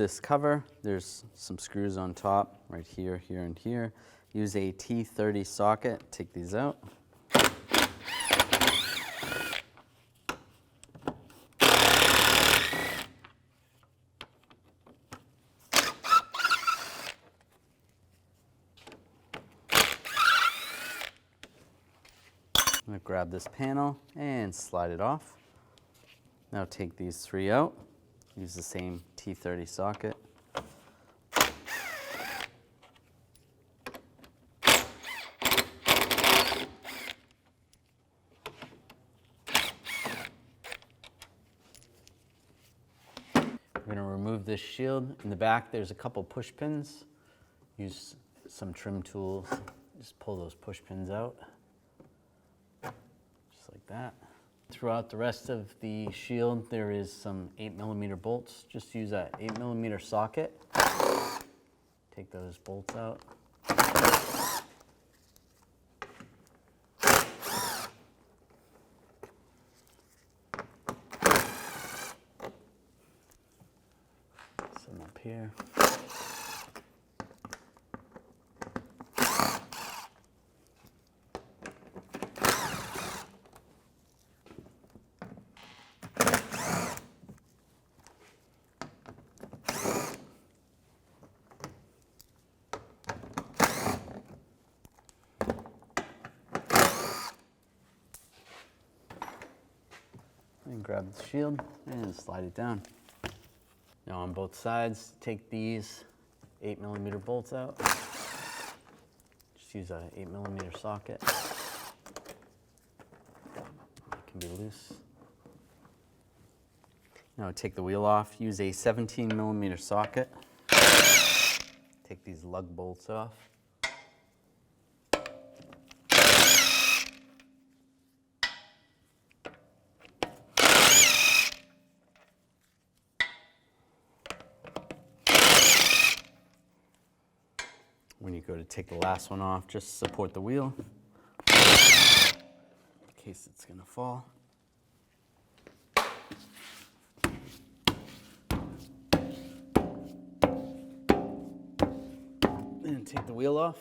this cover, there's some screws on top, right here, here, and here. Use a T30 socket, take these out. I'm going to grab this panel and slide it off. Now take these three out. Use the same T30 socket. We're going to remove this shield. In the back, there's a couple push pins. Use some trim tools. Just pull those push pins out. Just like that. Throughout the rest of the shield, there is some 8mm bolts. Just use an 8mm socket. Take those bolts out. Some up here. And grab the shield and slide it down. Now on both sides, take these 8mm bolts out. Just use an 8mm socket. It can be loose. Now take the wheel off, use a 17mm socket. Take these lug bolts off. When you go to take the last one off, just support the wheel in case it's going to fall. And take the wheel off.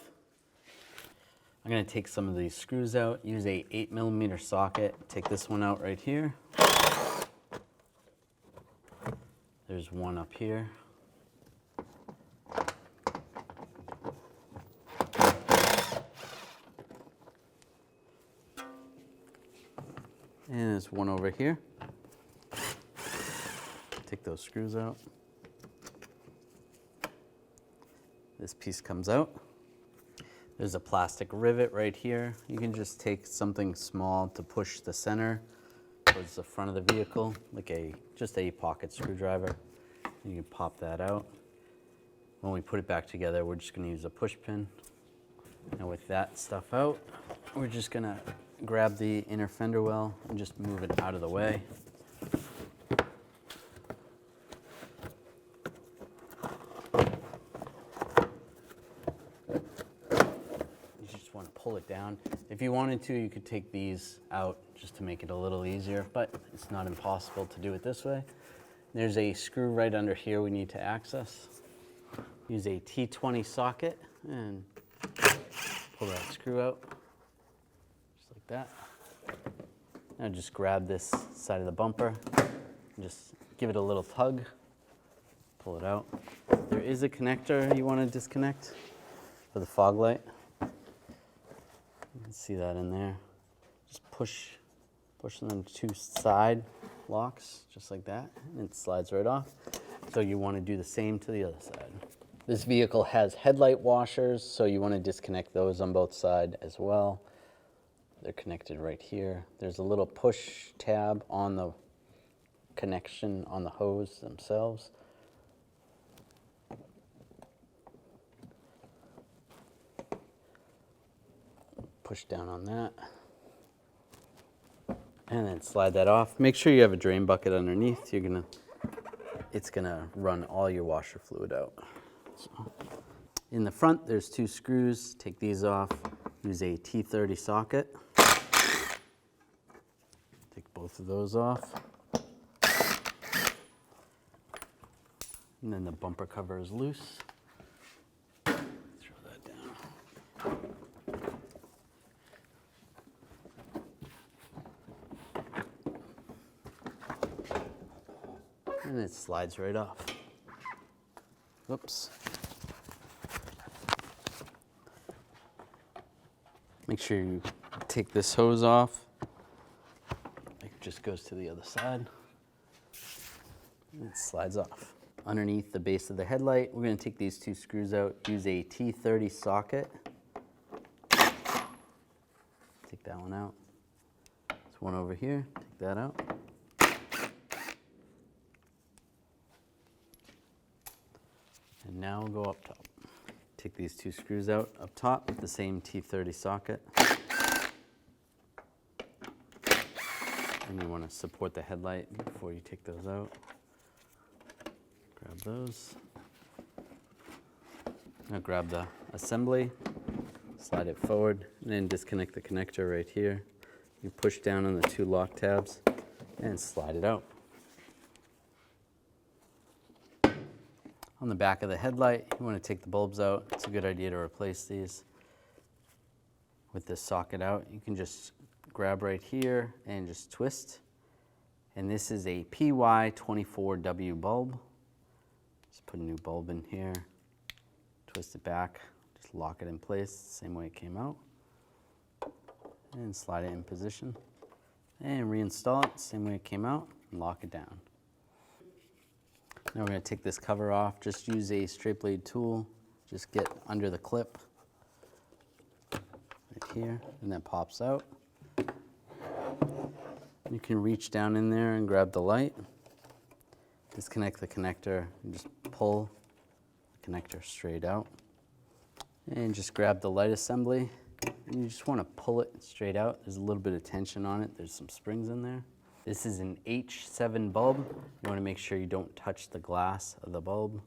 I'm going to take some of these screws out, use a 8mm socket, take this one out right here. There's one up here. And there's one over here. Take those screws out. This piece comes out. There's a plastic rivet right here. You can just take something small to push the center towards the front of the vehicle, like just a pocket screwdriver. You can pop that out. When we put it back together, we're just going to use a push pin. Now with that stuff out, we're just going to grab the inner fender well and just move it out of the way. You just want to pull it down. If you wanted to, you could take these out just to make it a little easier, but it's not impossible to do it this way. There's a screw right under here we need to access. Use a T20 socket and pull that screw out. That. Now just grab this side of the bumper and just give it a little tug, pull it out. There is a connector you want to disconnect for the fog light. You can see that in there. Just push them to two side locks, just like that, and it slides right off. So you want to do the same to the other side. This vehicle has headlight washers, so you want to disconnect those on both sides as well. They're connected right here. There's a little push tab on the connection on the hose themselves. Push down on that. And then slide that off. Make sure you have a drain bucket underneath. It's gonna run all your washer fluid out. So, in the front, there's two screws. Take these off. Use a T30 socket. Take both of those off. And then the bumper cover is loose. Throw that down. And it slides right off. Oops. Make sure you take this hose off. It just goes to the other side. And it slides off. Underneath the base of the headlight, we're going to take these two screws out, use a T30 socket. Take that one out. There's one over here, take that out. And now we'll go up top. Take these two screws out up top with the same T30 socket. And you want to support the headlight before you take those out. Grab those. Now grab the assembly, slide it forward, and then disconnect the connector right here. You push down on the two lock tabs and slide it out. On the back of the headlight, you want to take the bulbs out. It's a good idea to replace these. With this socket out, you can just grab right here and just twist. And this is a PY24W bulb. Just put a new bulb in here, twist it back, just lock it in place, same way it came out. And slide it in position. And reinstall it, same way it came out, and lock it down. Now we're going to take this cover off. Just use a straight blade tool. Just get under the clip right here, and that pops out. You can reach down in there and grab the light. Disconnect the connector and just pull the connector straight out. And just grab the light assembly. And you just want to pull it straight out. There's a little bit of tension on it. There's some springs in there. This is an H7 bulb. You want to make sure you don't touch the glass of the bulb.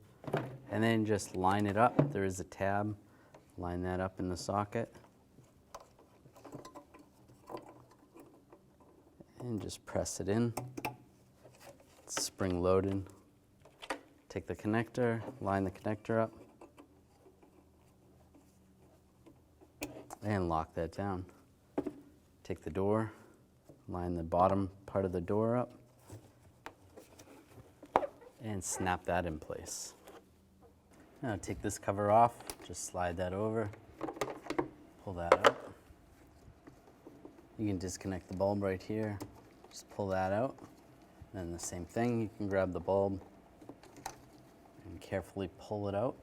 And then just line it up. There is a tab. Line that up in the socket. And just press it in. It's spring loaded. Take the connector, line the connector up, and lock that down. Take the door, line the bottom part of the door up, and snap that in place. Now take this cover off, just slide that over, pull that out. You can disconnect the bulb right here, just pull that out. Then the same thing, you can grab the bulb and carefully pull it out.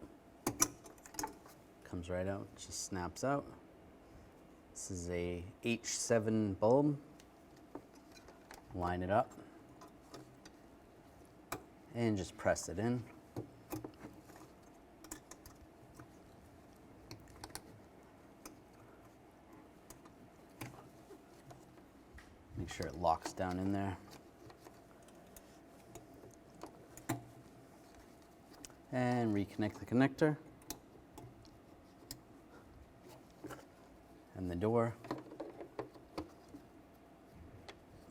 Comes right out, just snaps out. This is a H7 bulb. Line it up and just press it in. Make sure it locks down in there. And reconnect the connector and the door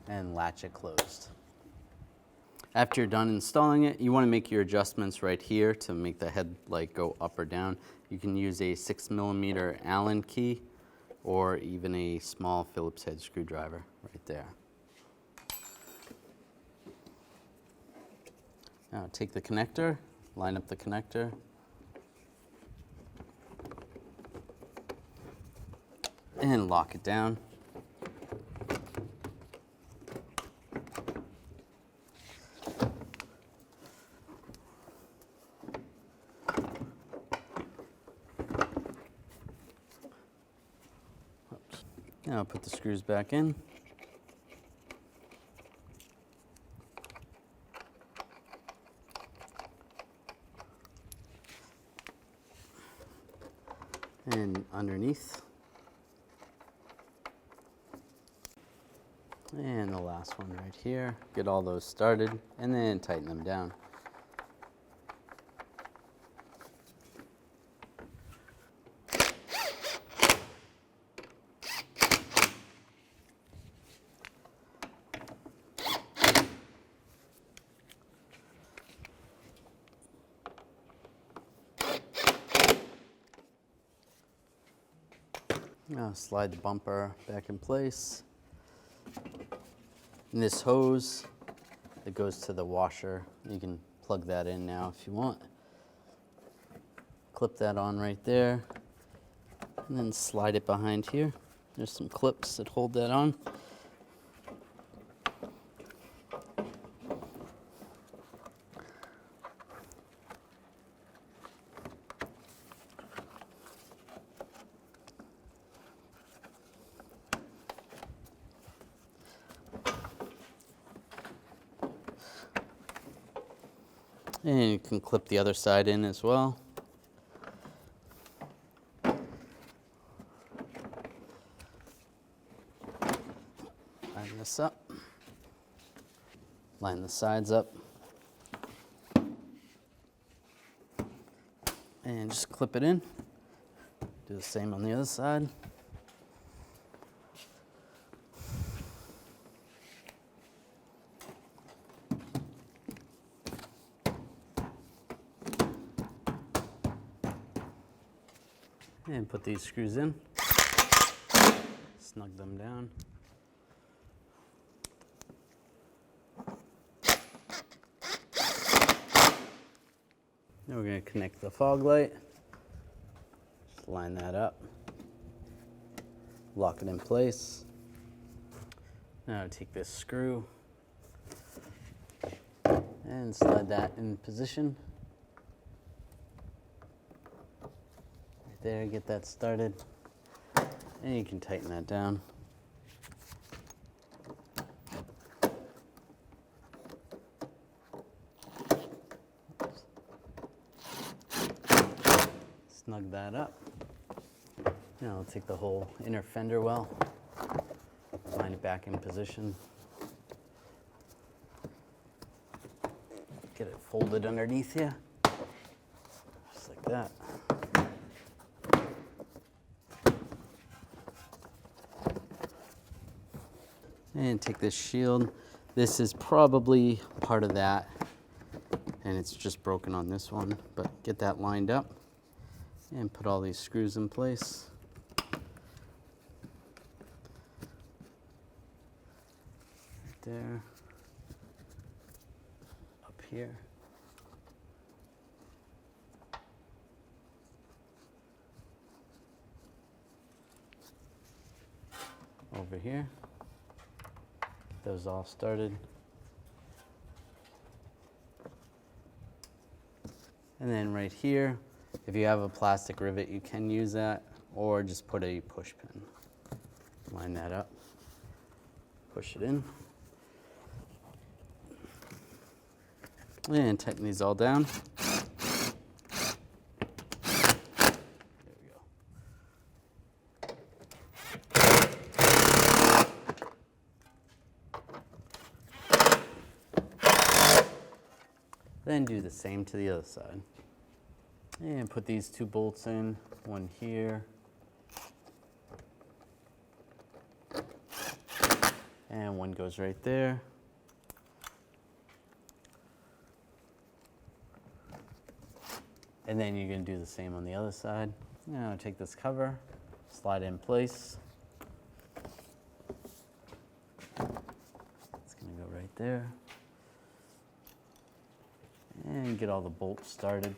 and latch it closed. After you're done installing it, you want to make your adjustments right here to make the headlight go up or down. You can use a 6mm Allen key or even a small Phillips head screwdriver right there. Now take the connector, line up the connector, and lock it down. Oops. Now put the screws back in. And underneath. And the last one right here. Get all those started and then tighten them down. Now slide the bumper back in place. And this hose that goes to the washer, you can plug that in now if you want. Clip that on right there, and then slide it behind here. There's some clips that hold that on. And you can clip the other side in as well. Line this up. Line the sides up. And just clip it in. Do the same on the other side. And put these screws in, snug them down. Now we're going to connect the fog light. Just line that up. Lock it in place. Now take this screw and slide that in position. There, get that started, and you can tighten that down. Snug that up. Now I'll take the whole inner fender well, line it back in position. Get it folded underneath you, just like that. And take this shield. This is probably part of that, and it's just broken on this one, but get that lined up and put all these screws in place. Right there, up here. Over here. Those all started. And then right here, if you have a plastic rivet, you can use that, or just put a push pin. Line that up, push it in. And tighten these all down. Then do the same to the other side. And put these two bolts in, one here, and one goes right there. And then you're going to do the same on the other side. Now take this cover, slide it in place. It's going to go right there. And get all the bolts started.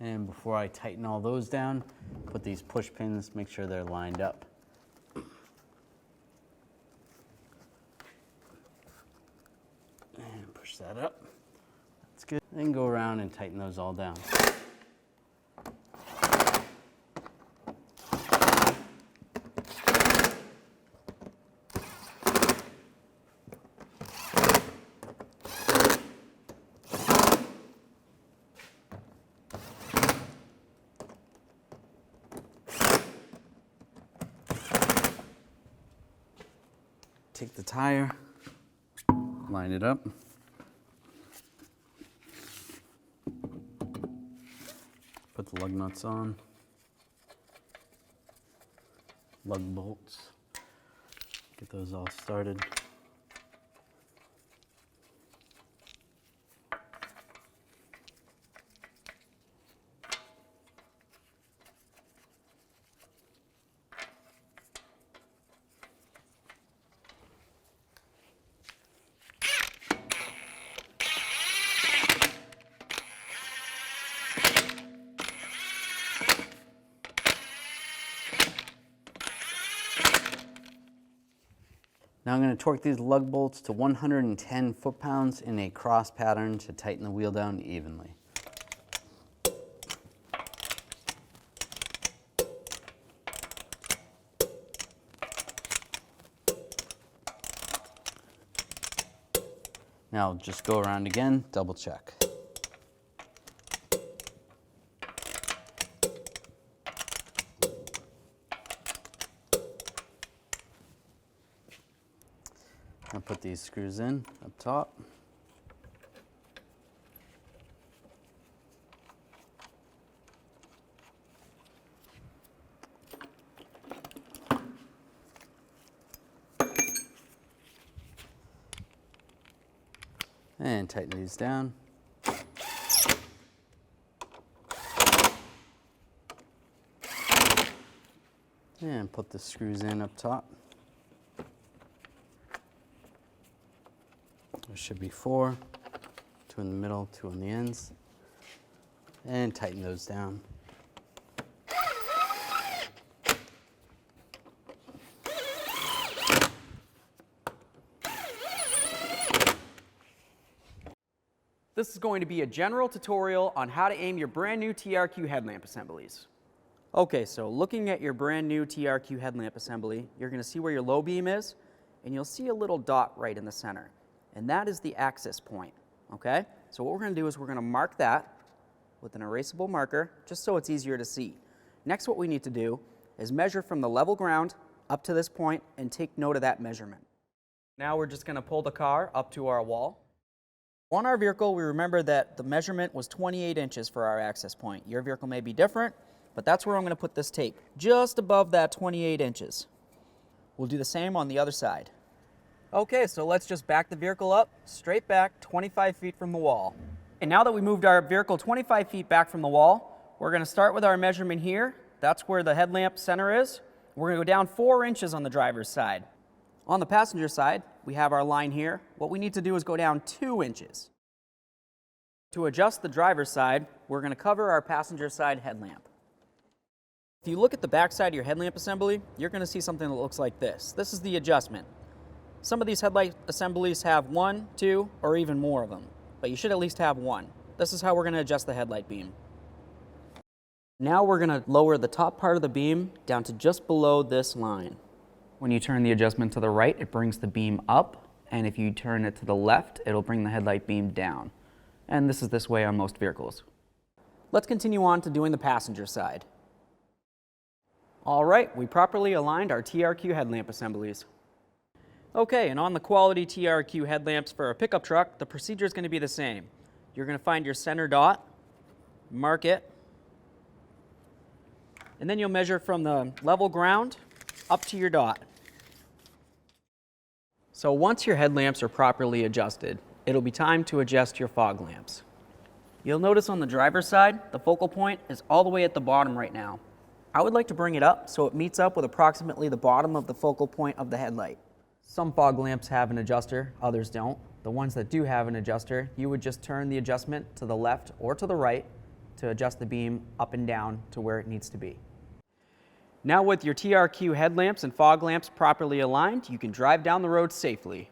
And before I tighten all those down, put these push pins, make sure they're lined up. And push that up. That's good. Then go around and tighten those all down. Take the tire, line it up. Put the lug nuts on. Lug bolts. Get those all started. Now I'm going to torque these lug bolts to 110 foot-pounds in a cross pattern to tighten the wheel down evenly. Now just go around again, double check. I'll put these screws in up top. And tighten these down. And put the screws in up top. There should be 4, 2 in the middle, 2 on the ends, and tighten those down. This is going to be a general tutorial on how to aim your brand new TRQ headlamp assemblies. Okay, so looking at your brand new TRQ headlamp assembly, you're going to see where your low beam is, and you'll see a little dot right in the center. And that is the access point, okay? So what we're going to do is we're going to mark that with an erasable marker, just so it's easier to see. Next, what we need to do is measure from the level ground up to this point and take note of that measurement. Now we're just going to pull the car up to our wall. On our vehicle, we remember that the measurement was 28 inches for our access point. Your vehicle may be different, but that's where I'm going to put this tape, just above that 28 inches. We'll do the same on the other side. Okay, so let's just back the vehicle up, straight back 25 feet from the wall. And now that we moved our vehicle 25 feet back from the wall, we're going to start with our measurement here. That's where the headlamp center is. We're going to go down 4 inches on the driver's side. On the passenger side, we have our line here. What we need to do is go down 2 inches. To adjust the driver's side, we're going to cover our passenger side headlamp. If you look at the back side of your headlamp assembly, you're going to see something that looks like this. This is the adjustment. Some of these headlight assemblies have 1, 2, or even more of them, but you should at least have 1. This is how we're going to adjust the headlight beam. Now we're going to lower the top part of the beam down to just below this line. When you turn the adjustment to the right, it brings the beam up, and if you turn it to the left, it'll bring the headlight beam down. And this is this way on most vehicles. Let's continue on to doing the passenger side. All right, we properly aligned our TRQ headlamp assemblies. Okay, and on the quality TRQ headlamps for a pickup truck, the procedure is going to be the same. You're going to find your center dot, mark it, and then you'll measure from the level ground up to your dot. So once your headlamps are properly adjusted, it'll be time to adjust your fog lamps. You'll notice on the driver's side, the focal point is all the way at the bottom right now. I would like to bring it up so it meets up with approximately the bottom of the focal point of the headlight. Some fog lamps have an adjuster, others don't. The ones that do have an adjuster, you would just turn the adjustment to the left or to the right to adjust the beam up and down to where it needs to be. Now with your TRQ headlamps and fog lamps properly aligned, you can drive down the road safely.